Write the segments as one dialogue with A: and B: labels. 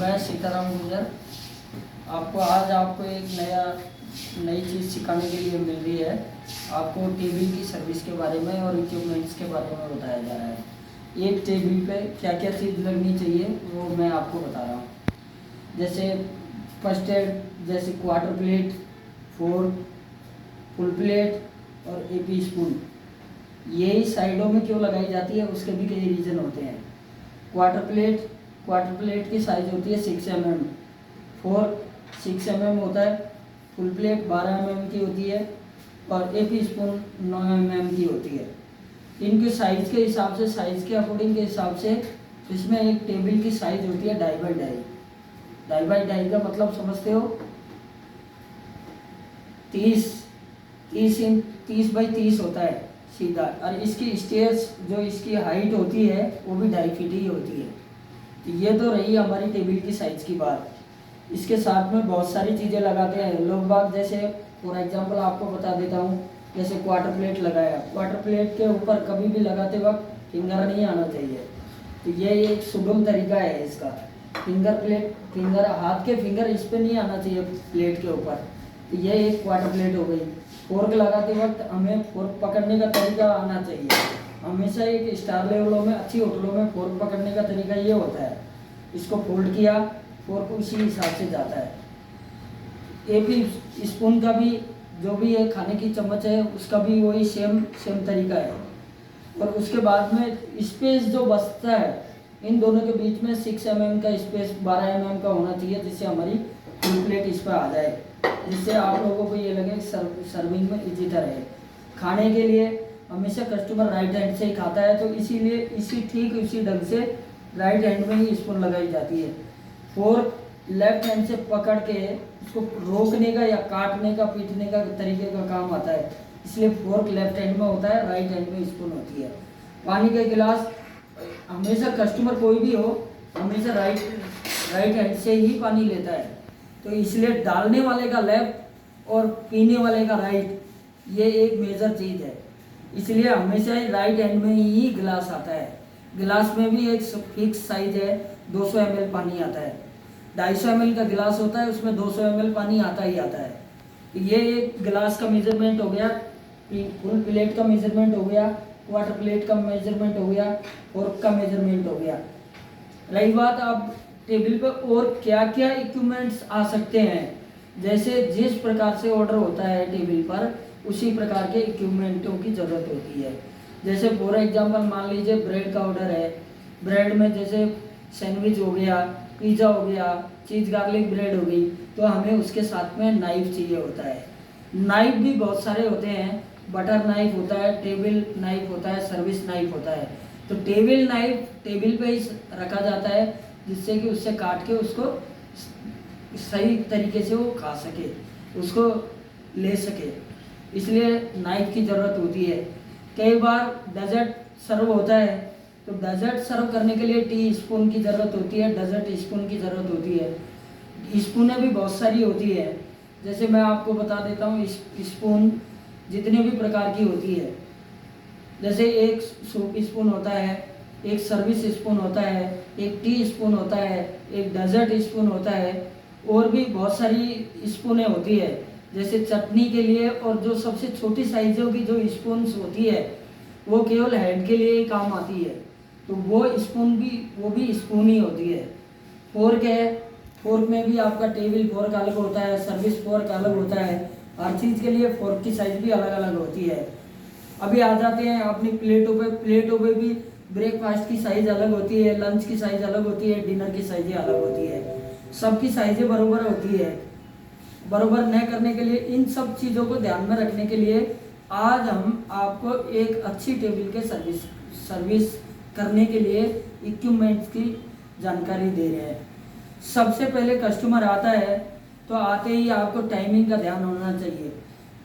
A: मैं सीताराम गुर्जर आपको एक नई चीज़ सिखाने के लिए मिल रही है। आपको टीवी की सर्विस के बारे में और इक्विपमेंट्स के बारे में बताया जा रहा है। एक टीवी पे क्या क्या चीज़ लगनी चाहिए वो मैं आपको बता रहा हूँ। जैसे फर्स्ट एड, जैसे quarter plate, fork, full plate और एपी स्पून। यही साइडों में क्यों लगाई जाती है उसके भी कई रीज़न होते हैं। क्वार्टर प्लेट की साइज होती है 6 mm, फोर्क 6 mm होता है, फुल प्लेट 12 mm की होती है और एपी स्पून 9 mm की होती है। इनके साइज के हिसाब से, साइज के अकॉर्डिंग के हिसाब से इसमें एक टेबल की साइज होती है die by die. Die by die का मतलब समझते हो? 30 बाई 30 होता है सीधा, और इसकी स्टेयर्स जो इसकी हाइट होती है वो भी 2.5 फीट ही होती है। तो ये तो रही हमारी टेबल की साइज़ की बात। इसके साथ में बहुत सारी चीज़ें लगाते हैं लोग बाग। जैसे फॉर एग्जांपल आपको बता देता हूँ, जैसे क्वार्टर प्लेट लगाया, क्वार्टर प्लेट के ऊपर कभी भी लगाते वक्त फिंगर नहीं आना चाहिए। तो ये एक सुगम तरीका है इसका। फिंगर हाथ के फिंगर इस पर नहीं आना चाहिए प्लेट के ऊपर। तो ये एक क्वार्टर प्लेट हो गई। फोर्क लगाते वक्त हमें फोर्क पकड़ने का तरीका आना चाहिए। हमेशा एक स्टार लेवलों में, अच्छी होटलों में फोर्क पकड़ने का तरीका ये होता है, इसको फोल्ड किया, फोर्क उसी हिसाब से जाता है। एपी स्पून का भी जो भी है, खाने की चम्मच है, उसका भी वही सेम तरीका है। और उसके बाद में स्पेस जो बचता है इन दोनों के बीच में 6 mm का स्पेस 12 mm का होना चाहिए, जिससे हमारी फुल प्लेट इस पर आ जाए, जिससे आप लोगों को ये लगे सर्विंग में इजी रहे। खाने के लिए हमेशा कस्टमर राइट हैंड से ही खाता है, तो इसीलिए इसी ढंग से राइट हैंड में ही स्पून लगाई जाती है। फोर्क लेफ्ट हैंड से पकड़ के उसको रोकने का या काटने का, पीटने का तरीके का काम आता है, इसलिए फोर्क लेफ्ट हैंड में होता है, राइट हैंड में स्पून होती है। पानी का गिलास हमेशा कस्टमर कोई भी हो, हमेशा राइट हैंड से ही पानी लेता है, तो इसलिए डालने वाले का लेफ्ट और पीने वाले का राइट, ये एक मेजर चीज़ है। इसलिए हमेशा ही राइट हैंड में ही गिलास आता है। गिलास में भी एक फिक्स साइज है, 200 ml पानी आता है। 250 ml का गिलास होता है, उसमें 200 ml पानी आता ही आता है। तो ये एक गिलास का मेजरमेंट हो गया, फुल प्लेट का मेजरमेंट हो गया, क्वार्टर प्लेट का मेजरमेंट हो गया, फोर्क का मेजरमेंट हो गया। रही बात अब टेबल पर और क्या क्या इक्विपमेंट्स आ सकते हैं, जैसे जिस प्रकार से ऑर्डर होता है टेबल पर उसी प्रकार के इक्विपमेंटों की ज़रूरत होती है। जैसे फॉर एग्जांपल मान लीजिए ब्रेड का ऑर्डर है, ब्रेड में जैसे सैंडविच हो गया, पिज़्ज़ा हो गया, चीज़ गार्लिक ब्रेड हो गई, तो हमें उसके साथ में नाइफ चाहिए होता है। नाइफ भी बहुत सारे होते हैं, बटर नाइफ होता है, टेबल नाइफ होता है, सर्विस नाइफ होता है। तो टेबल नाइफ टेबल पे ही रखा जाता है, जिससे कि उससे काट के उसको सही तरीके से वो खा सके, उसको ले सके, इसलिए नाइफ की ज़रूरत होती है। कई बार डेजर्ट सर्व होता है, तो डेजर्ट सर्व करने के लिए टी स्पून की ज़रूरत होती है, डेजर्ट स्पून की ज़रूरत होती है। स्पूनें भी बहुत सारी होती है, जैसे मैं आपको बता देता हूँ। स्पून जितने भी प्रकार की होती है, जैसे एक सूप स्पून होता है, एक सर्विस स्पून होता है, एक टी स्पून होता है, एक डेजर्ट स्पून होता है, और भी बहुत सारी स्पूनें होती है। जैसे चटनी के लिए, और जो सबसे छोटी साइज़ों की जो स्पून्स होती है वो केवल हेड के लिए ही काम आती है, तो वो भी स्पून ही होती है। फोर्क है, फोर्क में भी आपका टेबल फोर्क अलग होता है, सर्विस फोर्क अलग होता है। हर चीज़ के लिए फोर्क की साइज़ भी अलग अलग होती है। अभी आ जाते हैं अपनी प्लेटों पे भी ब्रेकफास्ट की साइज़ अलग होती है, लंच की साइज़ अलग होती है, डिनर की साइज़ें अलग होती है। सबकी साइज़ें बराबर होती है। बराबर न करने के लिए, इन सब चीज़ों को ध्यान में रखने के लिए आज हम आपको एक अच्छी टेबल के सर्विस करने के लिए इक्विपमेंट्स की जानकारी दे रहे हैं। सबसे पहले कस्टमर आता है तो आते ही आपको टाइमिंग का ध्यान होना चाहिए।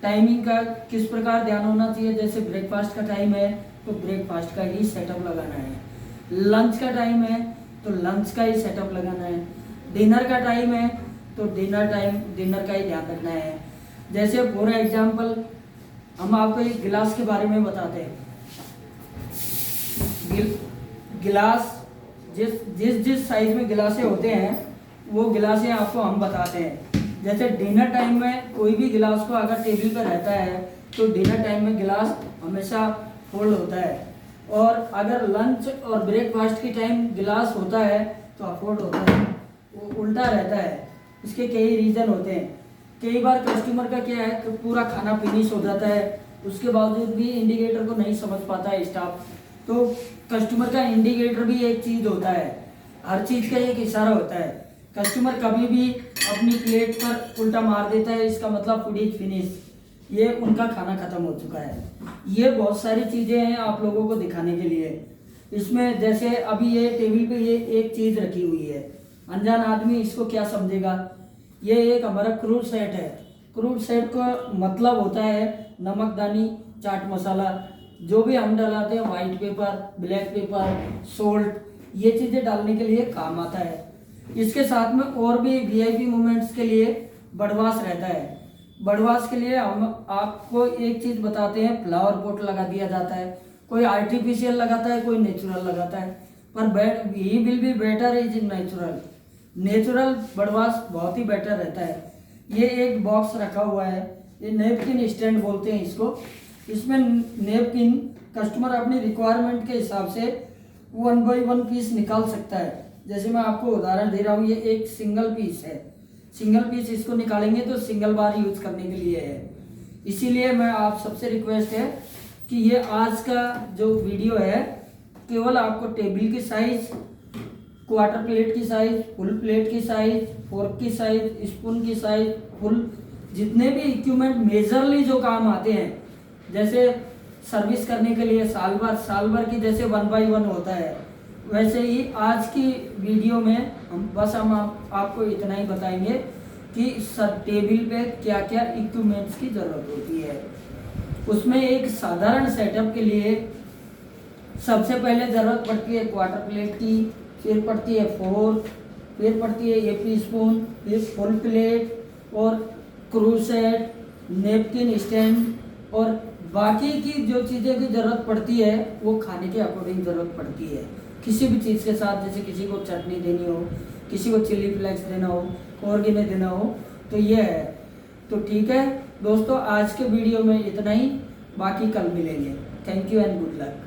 A: टाइमिंग का किस प्रकार ध्यान होना चाहिए? जैसे ब्रेकफास्ट का टाइम है तो ब्रेकफास्ट का ही सेटअप लगाना है, लंच का टाइम है तो लंच का ही सेटअप लगाना है, डिनर का टाइम है तो डिनर का ही ध्यान रखना है। जैसे फॉर एग्जांपल हम आपको एक गिलास के बारे में बताते हैं। गिलास जिस साइज में गिलासें होते हैं वो गिलासें आपको हम बताते हैं। जैसे डिनर टाइम में कोई भी गिलास को अगर टेबल पर रहता है तो डिनर टाइम में गिलास हमेशा फोल्ड होता है, और अगर लंच और ब्रेकफास्ट के टाइम गिलास होता है तो अफोल्ड होता है, वो उल्टा रहता है। इसके कई रीज़न होते हैं। कई बार कस्टमर का क्या है कि पूरा खाना फिनिश हो जाता है, उसके बावजूद भी इंडिकेटर को नहीं समझ पाता है स्टाफ। तो कस्टमर का इंडिकेटर भी एक चीज़ होता है, हर चीज़ का एक इशारा होता है। कस्टमर कभी भी अपनी प्लेट पर उल्टा मार देता है, इसका मतलब फूड इज फिनिश, ये उनका खाना खत्म हो चुका है। ये बहुत सारी चीज़ें हैं आप लोगों को दिखाने के लिए। इसमें जैसे अभी ये टेबल पे ये एक चीज़ रखी हुई है, अनजान आदमी इसको क्या समझेगा। ये एक हमारा क्रूड सेट है। क्रूड सेट का मतलब होता है नमकदानी, चाट मसाला, जो भी हम डलाते हैं, white paper, black pepper, salt, ये चीज़ें डालने के लिए काम आता है। इसके साथ में और भी वीआईपी मोमेंट्स के लिए बड़वास रहता है। बड़वास के लिए हम आपको एक चीज़ बताते हैं, फ्लावर पॉट लगा दिया जाता है। कोई आर्टिफिशियल लगाता है, कोई नेचुरल लगाता है, पर he will be better is natural. Natural बड़वास बहुत ही बेटर रहता है। ये एक बॉक्स रखा हुआ है, ये नेपकिन स्टैंड बोलते हैं इसको। इसमें नेपकिन कस्टमर अपनी रिक्वायरमेंट के हिसाब से 1 बाई 1 पीस निकाल सकता है। जैसे मैं आपको उदाहरण दे रहा हूँ, ये एक सिंगल पीस है। सिंगल पीस इसको निकालेंगे तो सिंगल बार यूज करने के लिए है। इसीलिए मैं आप सबसे रिक्वेस्ट है कि ये आज का जो वीडियो है केवल आपको टेबल की साइज, क्वार्टर प्लेट की साइज, फुल प्लेट की साइज, फोर्क की साइज, स्पून की साइज, फुल जितने भी इक्विपमेंट मेजरली जो काम आते हैं, जैसे सर्विस करने के लिए साल भर की जैसे 1 बाई 1 होता है, वैसे ही आज की वीडियो में हम आपको इतना ही बताएंगे कि सब टेबल पे क्या क्या इक्विपमेंट्स की ज़रूरत होती है। उसमें एक साधारण सेटअप के लिए सबसे पहले ज़रूरत पड़ती है क्वार्टर प्लेट की, फिर पड़ती है फोर्क, फिर पड़ती है एपी स्पून, फिर फुल प्लेट और क्रू सेट, नेपकिन स्टैंड, और बाकी की जो चीज़ें की ज़रूरत पड़ती है वो खाने के अकॉर्डिंग ज़रूरत पड़ती है। किसी भी चीज़ के साथ, जैसे किसी को चटनी देनी हो, किसी को चिली फ्लेक्स देना हो, ऑर्गेने देना हो, तो ये है। तो ठीक है दोस्तों, आज के वीडियो में इतना ही, बाकी कल मिलेंगे। Thank you and good luck.